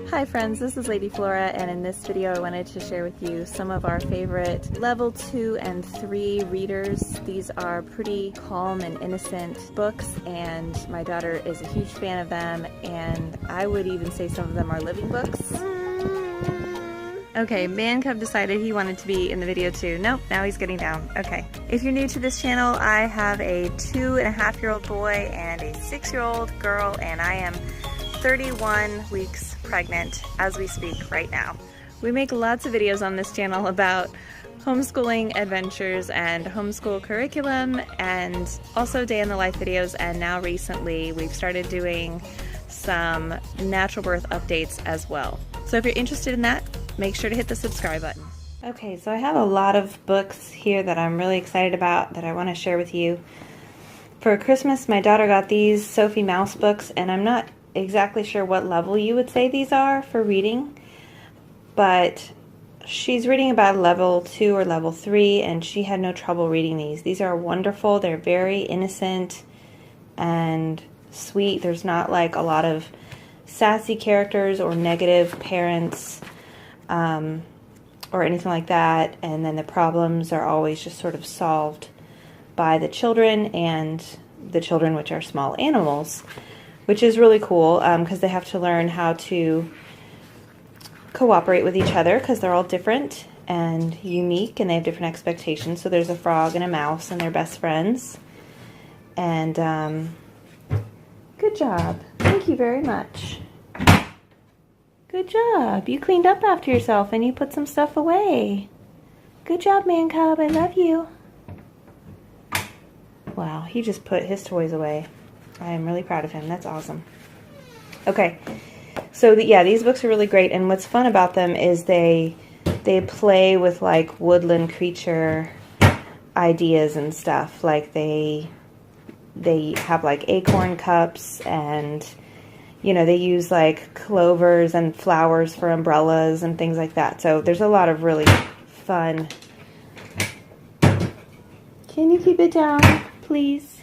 Hi friends, this is Lady Flora, and in this video I wanted to share with you some of our favorite level 2 and 3 readers. These are pretty calm and innocent books, and my daughter is a huge fan of them, and I would even say some of them are living books. Okay, Man Cub decided he wanted to be in the video too. Nope, now he's getting down. Okay. If you're new to this channel, I have a 2.5-year-old boy and a 6-year-old girl, and I am 31 weeks pregnant as we speak right now. We make lots of videos on this channel about homeschooling adventures and homeschool curriculum, and also day in the life videos, and now recently we've started doing some natural birth updates as well. So if you're interested in that, make sure to hit the subscribe button. Okay, so I have a lot of books here that I'm really excited about that I want to share with you. For Christmas, my daughter got these Sophie Mouse books, and I'm not exactly sure what level you would say these are for reading, but she's reading about level 2 or level 3, and she had no trouble reading these. These are wonderful. They're very innocent and sweet. There's not like a lot of sassy characters or negative parents or anything like that, and then the problems are always just sort of solved by the children, and the children, which are small animals, which is really cool because they have to learn how to cooperate with each other because they're all different and unique, and they have different expectations. So there's a frog and a mouse, and they're best friends. And good job. Thank you very much. Good job. You cleaned up after yourself and you put some stuff away. Good job, Man Cub. I love you. Wow, he just put his toys away. I am really proud of him. That's awesome. Okay, so yeah, these books are really great, and what's fun about them is they play with like woodland creature ideas and stuff. Like they have like acorn cups, and you know, they use like clovers and flowers for umbrellas and things like that. So there's a lot of really fun. Can you keep it down, please?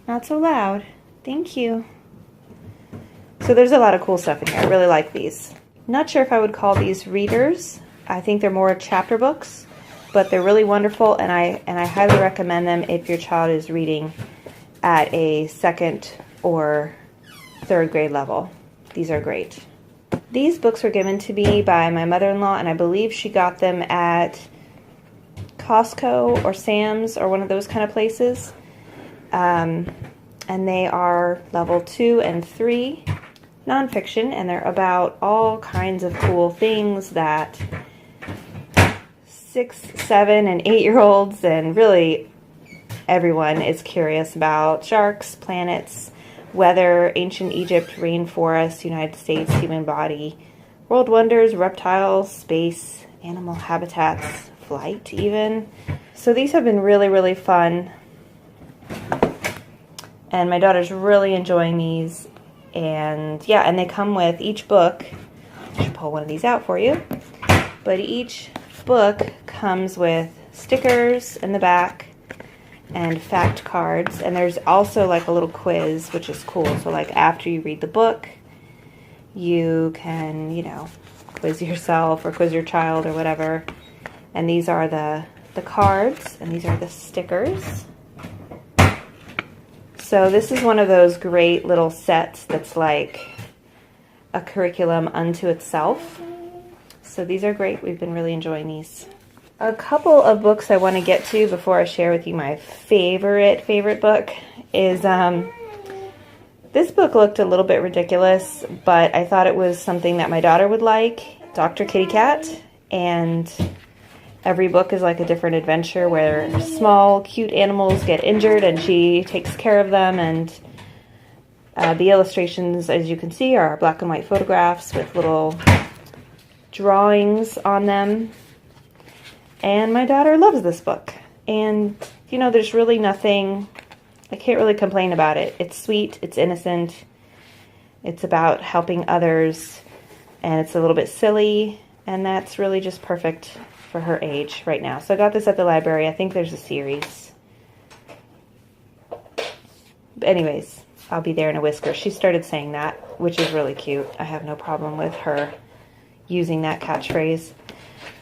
Not so loud. Thank you. So there's a lot of cool stuff in here. I really like these. Not sure if I would call these readers. I think they're more chapter books, but they're really wonderful, and I highly recommend them if your child is reading at a 2nd or 3rd grade level. These are great. These books were given to me by my mother-in-law, and I believe she got them at Costco or Sam's or one of those kind of places. And they are level 2 and 3 nonfiction, and they're about all kinds of cool things that 6, 7, and 8-year-olds, and really everyone is curious about: sharks, planets, weather, ancient Egypt, rainforest, United States, human body, world wonders, reptiles, space, animal habitats, flight even. So these have been really, really fun. And my daughter's really enjoying these. And yeah, and they come with each book. I should pull one of these out for you. But each book comes with stickers in the back and fact cards. And there's also like a little quiz, which is cool. So like after you read the book, you can, you know, quiz yourself or quiz your child or whatever. And these are the cards, and these are the stickers. So this is one of those great little sets that's like a curriculum unto itself. So these are great. We've been really enjoying these. A couple of books I want to get to before I share with you my favorite book is, this book looked a little bit ridiculous, but I thought it was something that my daughter would like, Dr. Kitty Cat. And every book is like a different adventure where small, cute animals get injured and she takes care of them. And the illustrations, as you can see, are black and white photographs with little drawings on them. And my daughter loves this book. And, you know, there's really nothing, I can't really complain about it. It's sweet, it's innocent, it's about helping others, and it's a little bit silly, and that's really just perfect for her age right now. So I got this at the library. I think there's a series. But anyways, I'll be there in a whisker. She started saying that, which is really cute. I have no problem with her using that catchphrase.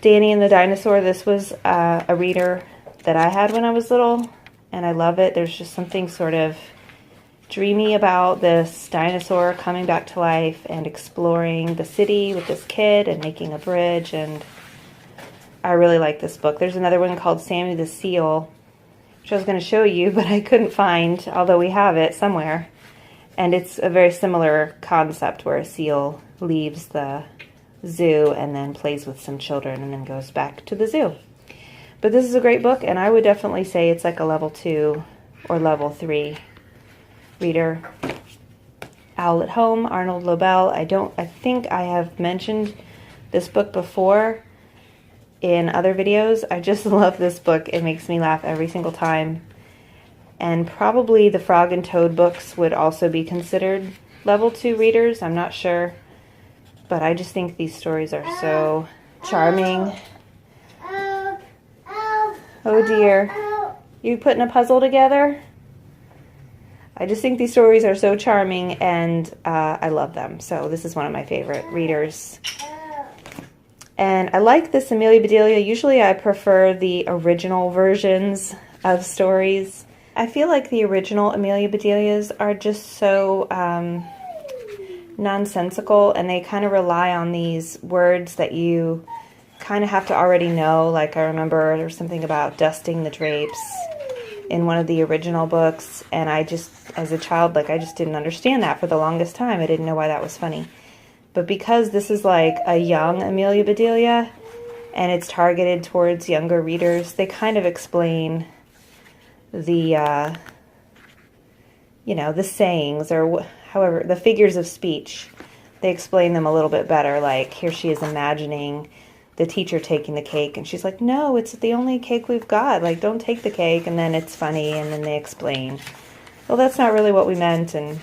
Danny and the Dinosaur, this was a reader that I had when I was little, and I love it. There's just something sort of dreamy about this dinosaur coming back to life and exploring the city with this kid and making a bridge, and I really like this book. There's another one called Sammy the Seal, which I was going to show you, but I couldn't find, although we have it somewhere. And it's a very similar concept where a seal leaves the zoo and then plays with some children and then goes back to the zoo. But this is a great book, and I would definitely say it's like a level 2 or level 3 reader. Owl at Home, Arnold Lobel. I think I have mentioned this book before in other videos. I just love this book. It makes me laugh every single time. And probably the Frog and Toad books would also be considered level 2 readers. I'm not sure. But I just think these stories are so charming. Oh dear. You putting a puzzle together? I just think these stories are so charming, and I love them. So this is one of my favorite readers. And I like this Amelia Bedelia. Usually I prefer the original versions of stories. I feel like the original Amelia Bedelias are just so nonsensical, and they kind of rely on these words that you kind of have to already know. Like I remember there was something about dusting the drapes in one of the original books, and I just, as a child, like I just didn't understand that for the longest time. I didn't know why that was funny. But because this is like a young Amelia Bedelia and it's targeted towards younger readers, they kind of explain the, you know, the sayings, or however, the figures of speech. They explain them a little bit better. Like here she is imagining the teacher taking the cake, and she's like, no, it's the only cake we've got. Like, don't take the cake. And then it's funny, and then they explain, well, that's not really what we meant. And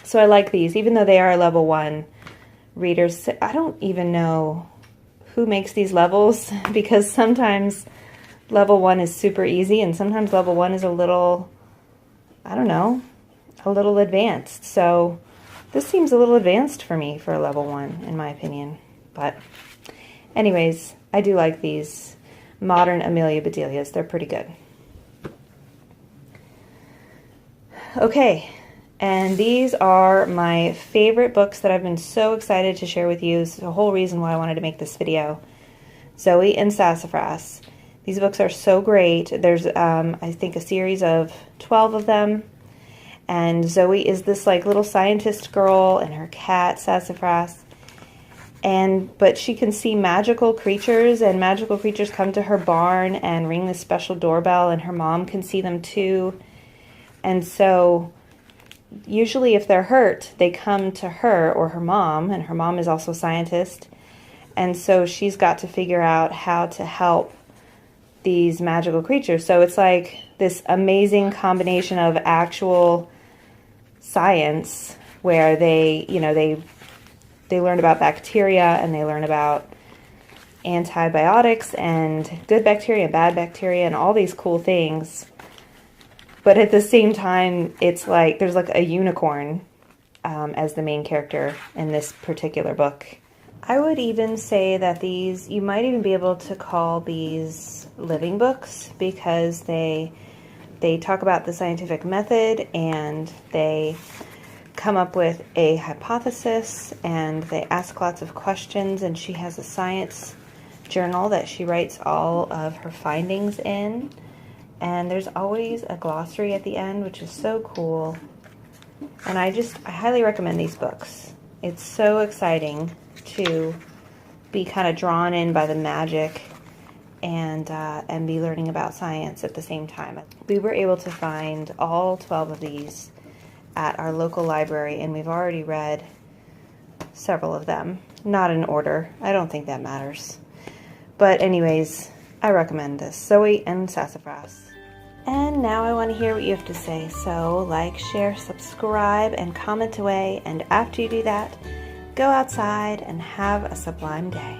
so I like these, even though they are level 1 readers. I don't even know who makes these levels, because sometimes level 1 is super easy, and sometimes level 1 is a little, I don't know, a little advanced. So this seems a little advanced for me for a level 1, in my opinion. But anyways, I do like these modern Amelia Bedelias. They're pretty good. Okay, and these are my favorite books that I've been so excited to share with you. This is the whole reason why I wanted to make this video. Zoe and Sassafras. These books are so great. There's, I think, a series of 12 of them. And Zoe is this like little scientist girl, and her cat, Sassafras. But she can see magical creatures, and magical creatures come to her barn and ring this special doorbell, and her mom can see them too. And so usually if they're hurt, they come to her or her mom, and her mom is also a scientist. And so she's got to figure out how to help these magical creatures. So it's like this amazing combination of actual science where they, you know, they learn about bacteria, and they learn about antibiotics and good bacteria and bad bacteria and all these cool things. But at the same time, it's like there's like a unicorn as the main character in this particular book. I would even say that these, you might even be able to call these living books, because they talk about the scientific method, and they come up with a hypothesis, and they ask lots of questions, and she has a science journal that she writes all of her findings in, and there's always a glossary at the end, which is so cool. And I highly recommend these books. It's so exciting to be kind of drawn in by the magic and be learning about science at the same time. We were able to find all 12 of these at our local library, and we've already read several of them. Not in order. I don't think that matters. But anyways, I recommend this. Zoe and Sassafras. And now I want to hear what you have to say. So like, share, subscribe, and comment away. And after you do that, go outside and have a sublime day.